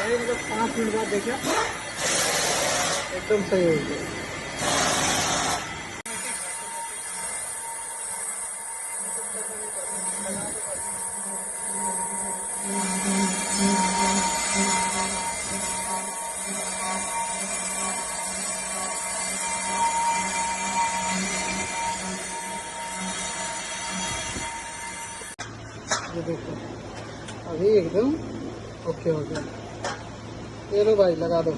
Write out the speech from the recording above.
मतलब 5 मिनट बाद देखिए एकदम सही हो गया। ये देखो अभी एकदम ओके हो गया। ये लो भाई लगा दो।